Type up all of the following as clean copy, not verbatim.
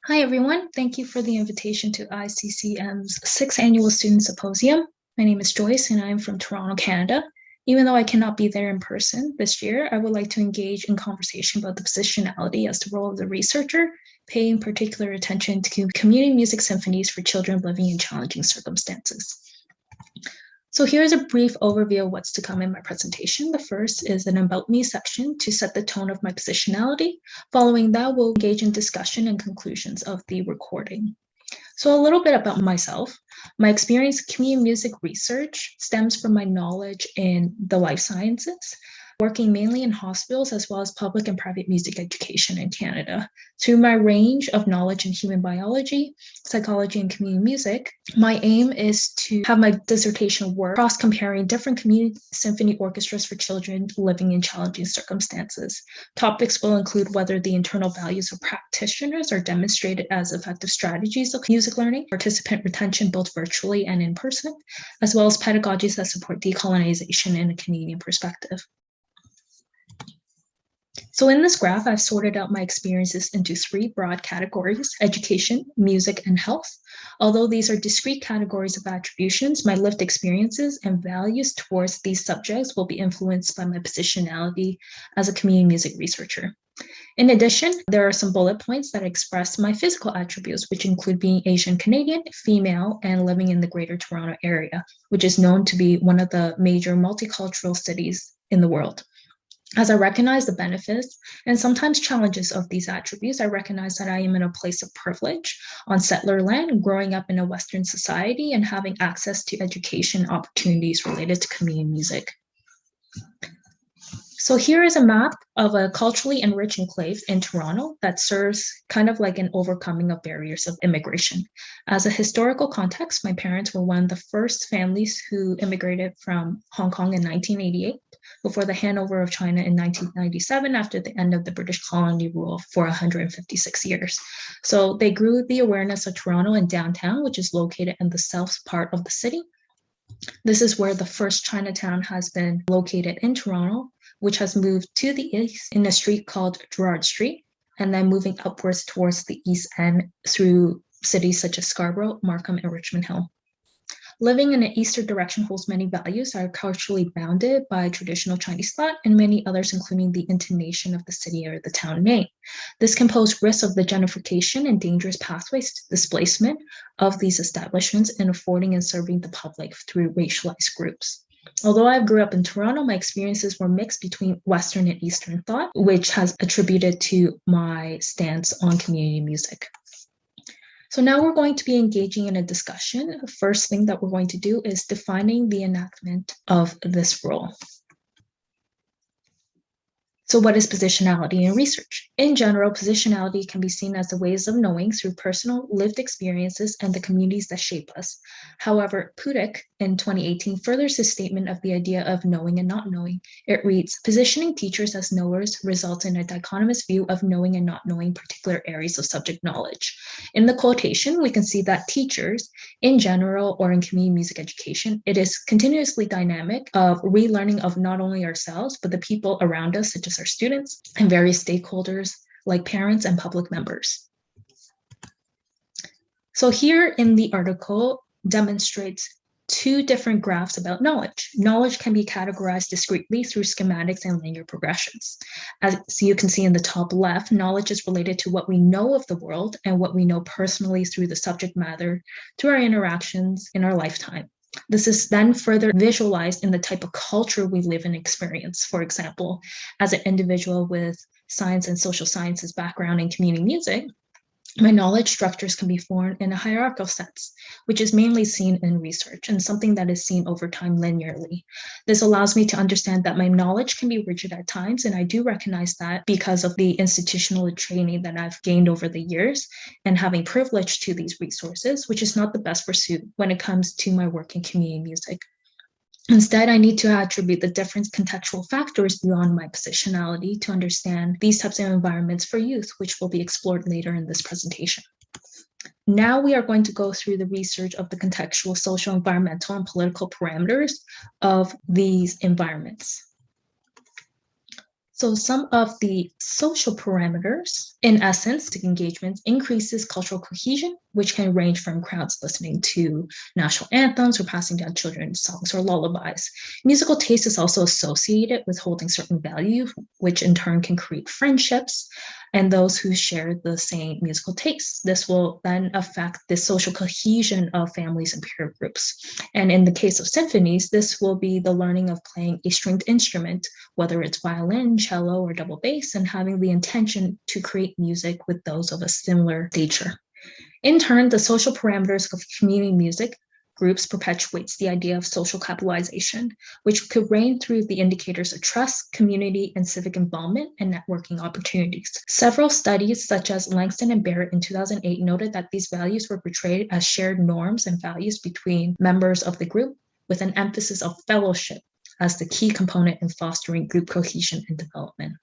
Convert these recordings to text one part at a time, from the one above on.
Hi, everyone. Thank you for the invitation to ICCM's 6th Annual Student Symposium. My name is Joyce, and I am from Toronto, Canada. Even though I cannot be there in person this year, I would like to engage in conversation about the positionality as the role of the researcher, paying particular attention to community music symphonies for children living in challenging circumstances. So here's a brief overview of what's to come in my presentation. The first is an About Me section to set the tone of my positionality. Following that, we'll engage in discussion and conclusions of the recording. So a little bit about myself. My experience in community music research stems from my knowledge in the life sciences, working mainly in hospitals as well as public and private music education in Canada. Through my range of knowledge in human biology, psychology, and community music, my aim is to have my dissertation work cross-comparing different community symphony orchestras for children living in challenging circumstances. Topics will include whether the internal values of practitioners are demonstrated as effective strategies of music learning, participant retention both virtually and in person, as well as pedagogies that support decolonization in a Canadian perspective. So in this graph, I've sorted out my experiences into 3 broad categories: education, music, and health. Although these are discrete categories of attributions, my lived experiences and values towards these subjects will be influenced by my positionality as a community music researcher. In addition, there are some bullet points that express my physical attributes, which include being Asian Canadian, female, and living in the Greater Toronto Area, which is known to be one of the major multicultural cities in the world. As I recognize the benefits and sometimes challenges of these attributes, I recognize that I am in a place of privilege on settler land, growing up in a Western society and having access to education opportunities related to community music. So here is a map of a culturally enriched enclave in Toronto that serves kind of like an overcoming of barriers of immigration. As a historical context, my parents were one of the first families who immigrated from Hong Kong in 1988 before the handover of China in 1997 after the end of the British colony rule for 156 years. So they grew the awareness of Toronto and downtown, which is located in the south part of the city. This is where the first Chinatown has been located in Toronto, which has moved to the east in a street called Gerrard Street, and then moving upwards towards the east end through cities such as Scarborough, Markham, and Richmond Hill. Living in an eastern direction holds many values that are culturally bounded by traditional Chinese thought and many others, including the intonation of the city or the town name. This can pose risks of the gentrification and dangerous pathways to displacement of these establishments in affording and serving the public through racialized groups. Although I grew up in Toronto, my experiences were mixed between Western and Eastern thought, which has attributed to my stance on community music. So now we're going to be engaging in a discussion. The first thing that we're going to do is defining the enactment of this role. So what is positionality in research? In general, positionality can be seen as the ways of knowing through personal lived experiences and the communities that shape us. However, Pudick in 2018 furthers his statement of the idea of knowing and not knowing. It reads, positioning teachers as knowers results in a dichotomous view of knowing and not knowing particular areas of subject knowledge. In the quotation, we can see that teachers, in general or in community music education, it is continuously dynamic of relearning of not only ourselves, but the people around us, such as our students and various stakeholders like parents and public members. So here in the article demonstrates 2 different graphs about knowledge. Knowledge can be categorized discretely through schematics and linear progressions. As you can see in the top left, knowledge is related to what we know of the world and what we know personally through the subject matter, through our interactions in our lifetime. This is then further visualized in the type of culture we live and experience. For example, as an individual with science and social sciences background in community music, my knowledge structures can be formed in a hierarchical sense, which is mainly seen in research and something that is seen over time linearly. This allows me to understand that my knowledge can be rigid at times, and I do recognize that because of the institutional training that I've gained over the years and having privilege to these resources, which is not the best pursuit when it comes to my work in community music. Instead, I need to attribute the different contextual factors beyond my positionality to understand these types of environments for youth, which will be explored later in this presentation. Now we are going to go through the research of the contextual, social, environmental, and political parameters of these environments. So some of the social parameters, in essence, engagements increases cultural cohesion, which can range from crowds listening to national anthems or passing down children's songs or lullabies. Musical taste is also associated with holding certain value, which in turn can create friendships and those who share the same musical tastes. This will then affect the social cohesion of families and peer groups. And in the case of symphonies, this will be the learning of playing a stringed instrument, whether it's violin, cello, or double bass, and having the intention to create music with those of a similar nature. In turn, the social parameters of community music groups perpetuates the idea of social capitalization, which could range through the indicators of trust, community, and civic involvement and networking opportunities. Several studies, such as Langston and Barrett in 2008, noted that these values were portrayed as shared norms and values between members of the group, with an emphasis of fellowship as the key component in fostering group cohesion and development.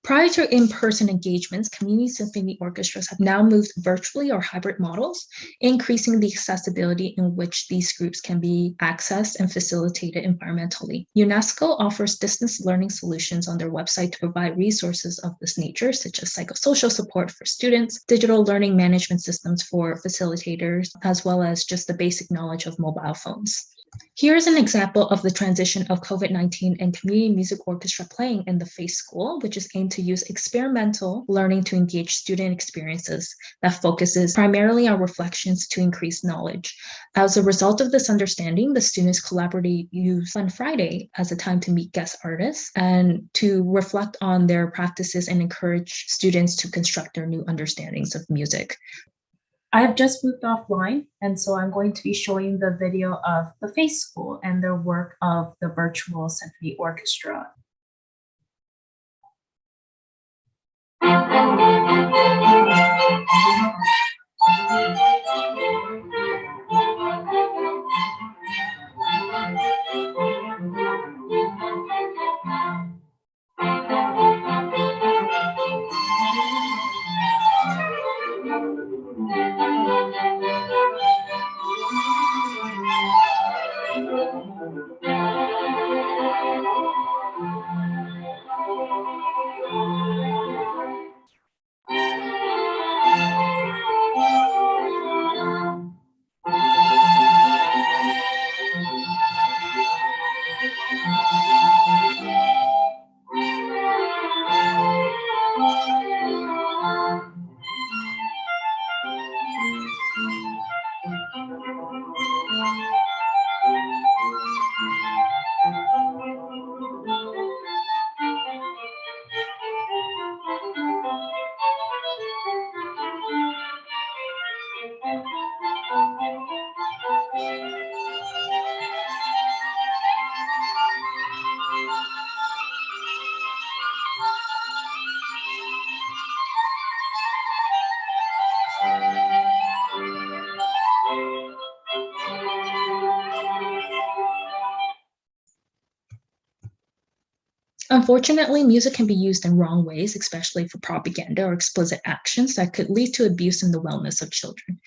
Prior to in-person engagements, community symphony orchestras have now moved virtually or hybrid models, increasing the accessibility in which these groups can be accessed and facilitated environmentally. UNESCO offers distance learning solutions on their website to provide resources of this nature, such as psychosocial support for students, digital learning management systems for facilitators, as well as just the basic knowledge of mobile phones. Here's an example of the transition of COVID-19 and community music orchestra playing in the FACE School, which is aimed to use experimental learning to engage student experiences that focuses primarily on reflections to increase knowledge. As a result of this understanding, the students collaboratively use Fun Friday as a time to meet guest artists and to reflect on their practices and encourage students to construct their new understandings of music. I have just moved offline, and so I'm going to be showing the video of the FACE School and their work of the virtual symphony orchestra. Unfortunately, music can be used in wrong ways, especially for propaganda or explicit actions that could lead to abuse in the wellness of children.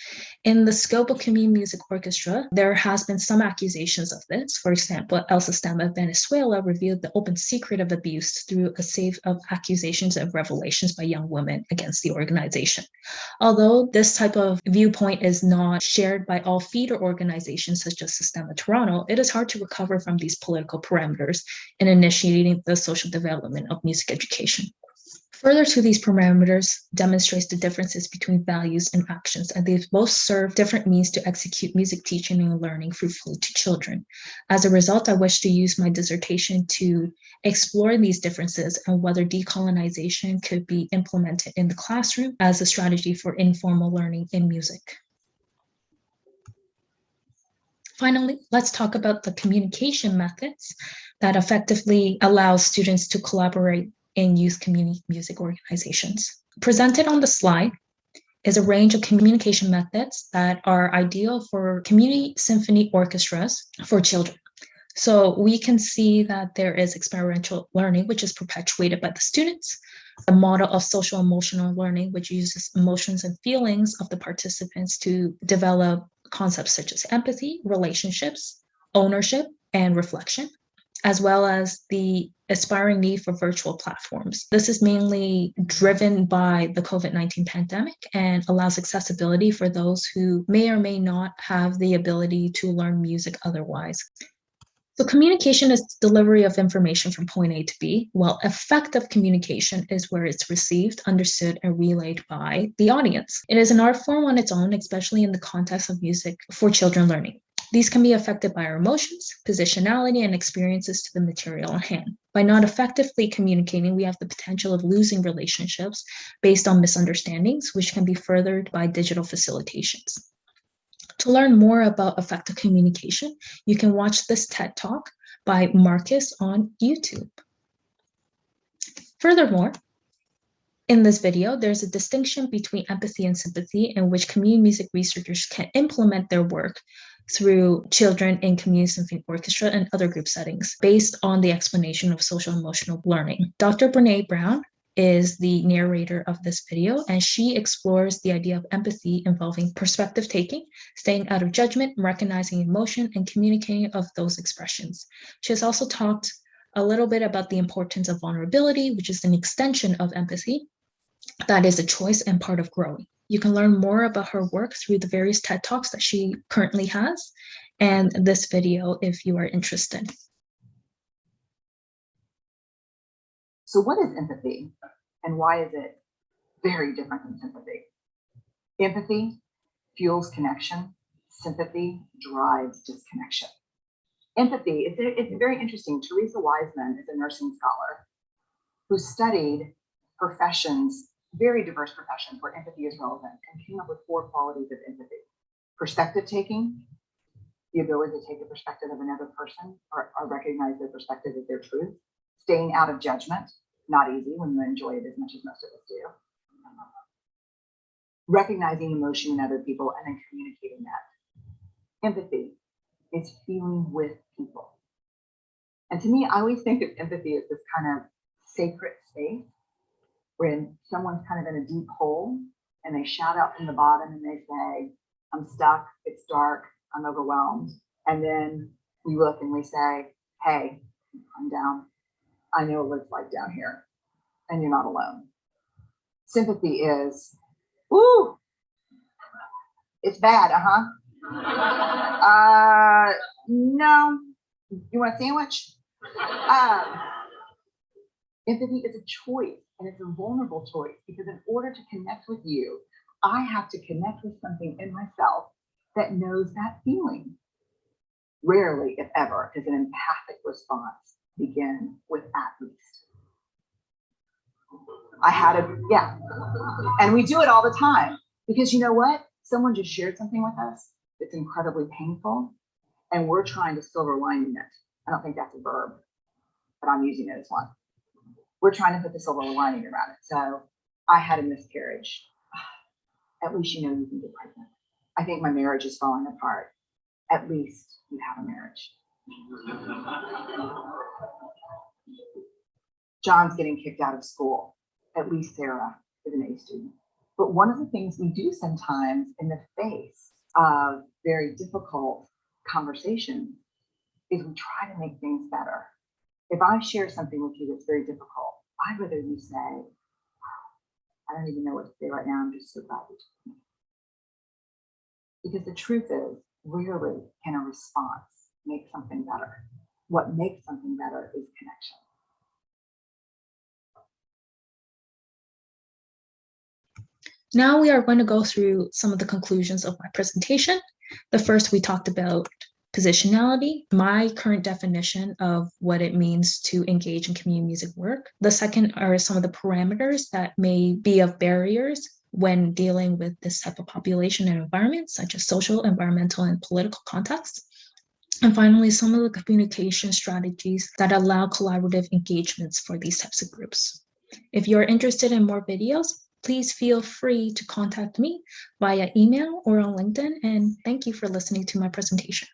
In the scope of community music orchestra, there has been some accusations of this. For example, El Sistema of Venezuela revealed the open secret of abuse through a save of accusations of revelations by young women against the organization. Although this type of viewpoint is not shared by all feeder organizations such as Sistema Toronto, it is hard to recover from these political parameters in initiating the social development of music education. Further to these parameters demonstrates the differences between values and actions, and they both serve different means to execute music teaching and learning fruitfully to children. As a result, I wish to use my dissertation to explore these differences and whether decolonization could be implemented in the classroom as a strategy for informal learning in music. Finally, let's talk about the communication methods that effectively allow students to collaborate in youth community music organizations. Presented on the slide is a range of communication methods that are ideal for community symphony orchestras for children. So we can see that there is experiential learning, which is perpetuated by the students, a model of social emotional learning, which uses emotions and feelings of the participants to develop concepts such as empathy, relationships, ownership, and reflection. as well as the aspiring need for virtual platforms. This is mainly driven by the COVID-19 pandemic and allows accessibility for those who may or may not have the ability to learn music otherwise. So communication is delivery of information from point A to B, while effective communication is where it's received, understood, and relayed by the audience. It is an art form on its own, especially in the context of music for children learning. These can be affected by our emotions, positionality, and experiences to the material at hand. By not effectively communicating, we have the potential of losing relationships based on misunderstandings, which can be furthered by digital facilitations. To learn more about effective communication, you can watch this TED Talk by Marcus on YouTube. Furthermore, in this video, there's a distinction between empathy and sympathy in which community music researchers can implement their work through children in community symphony orchestra and other group settings based on the explanation of social emotional learning. Dr. Brene Brown is the narrator of this video, and she explores the idea of empathy involving perspective taking, staying out of judgment, recognizing emotion, and communicating of those expressions. She has also talked a little bit about the importance of vulnerability, which is an extension of empathy. That is a choice and part of growing. You can learn more about her work through the various TED Talks that she currently has, and this video if you are interested. So what is empathy, and why is it very different than sympathy? Empathy fuels connection. Sympathy drives disconnection. Empathy, it's very interesting. Teresa Wiseman is a nursing scholar who studied professions, very diverse professions where empathy is relevant, and came up with 4 qualities of empathy. Perspective taking, the ability to take the perspective of another person or recognize their perspective as their truth. Staying out of judgment, not easy when you enjoy it as much as most of us do. Recognizing emotion in other people and then communicating that. Empathy is feeling with people. And to me, I always think of empathy as this kind of sacred space when someone's kind of in a deep hole and they shout out from the bottom and they say, I'm stuck, it's dark, I'm overwhelmed. And then we look and we say, hey, I'm down. I know what it's like down here, and you're not alone. Sympathy is, ooh, it's bad, no, you want a sandwich? Empathy is a choice, and it's a vulnerable choice, because in order to connect with you, I have to connect with something in myself that knows that feeling. Rarely, if ever, does an empathic response begin with at least. And we do it all the time, because you know what? Someone just shared something with us that's incredibly painful, and we're trying to silver lining it. I don't think that's a verb, but I'm using it as one. We're trying to put the silver lining around it. So I had a miscarriage. At least you know you can get pregnant. I think my marriage is falling apart. At least you have a marriage. John's getting kicked out of school. At least Sarah is an A student. But one of the things we do sometimes in the face of very difficult conversations is we try to make things better. If I share something with you that's very difficult, I'd rather you say, I don't even know what to say right now, I'm just so glad you told me. Because the truth is, rarely can a response make something better. What makes something better is connection. Now we are going to go through some of the conclusions of my presentation. The first, we talked about positionality, my current definition of what it means to engage in community music work. The second are some of the parameters that may be of barriers when dealing with this type of population and environment, such as social, environmental, and political contexts. And finally, some of the communication strategies that allow collaborative engagements for these types of groups. If you're interested in more videos, please feel free to contact me via email or on LinkedIn. And thank you for listening to my presentation.